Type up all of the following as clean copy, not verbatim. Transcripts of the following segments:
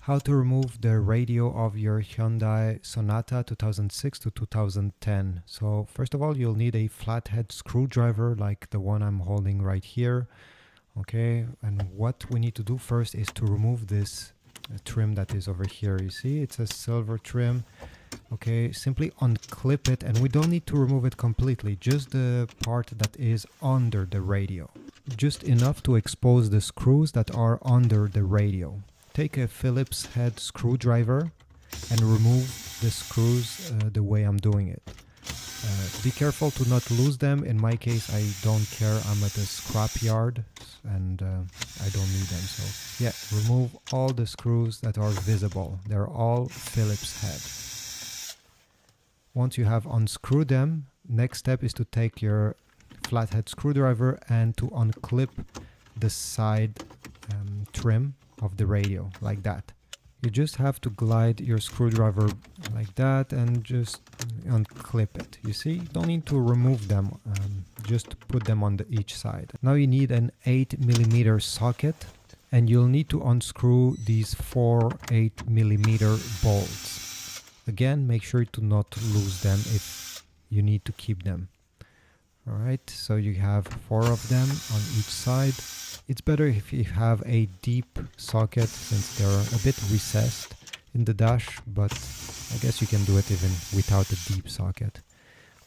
How to remove the radio of your Hyundai Sonata 2006 to 2010. So first of all, you'll need a flathead screwdriver like the one I'm holding right here. Okay, and what we need to do first is to remove this trim that is over here. You see, it's a silver trim. Okay, simply unclip it, and we don't need to remove it completely, just the part that is under the radio. Just enough to expose the screws that are under the radio. Take a Phillips head screwdriver and remove the screws the way I'm doing it. Be careful to not lose them. In my case, I don't care. I'm at a scrap yard and I don't need them. So yeah, remove all the screws that are visible. They're all Phillips head. Once you have unscrewed them, next step is to take your flathead screwdriver and to unclip the side trim of the radio like that. You just have to glide your screwdriver like that and just unclip it. You see, you don't need to remove them, just put them on each side. Now you need an 8mm socket, and you'll need to unscrew these 4 8mm bolts. Again, make sure to not lose them if you need to keep them. Alright, so you have 4 of them on each side. It's better if you have a deep socket since they're a bit recessed in the dash, but I guess you can do it even without a deep socket.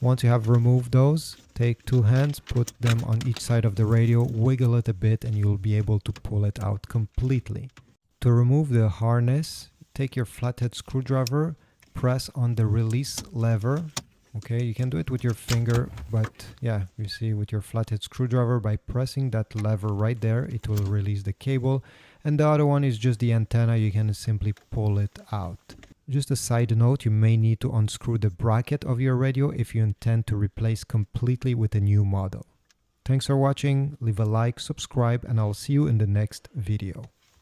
Once you have removed those, take 2 hands, put them on each side of the radio, wiggle it a bit, and you'll be able to pull it out completely. To remove the harness, take your flathead screwdriver, press on the release lever. Okay, you can do it with your finger, but yeah, you see, with your flathead screwdriver, by pressing that lever right there, it will release the cable. And the other one is just the antenna. You can simply pull it out. Just a side note, you may need to unscrew the bracket of your radio if you intend to replace completely with a new model. Thanks for watching, leave a like, subscribe, and I'll see you in the next video.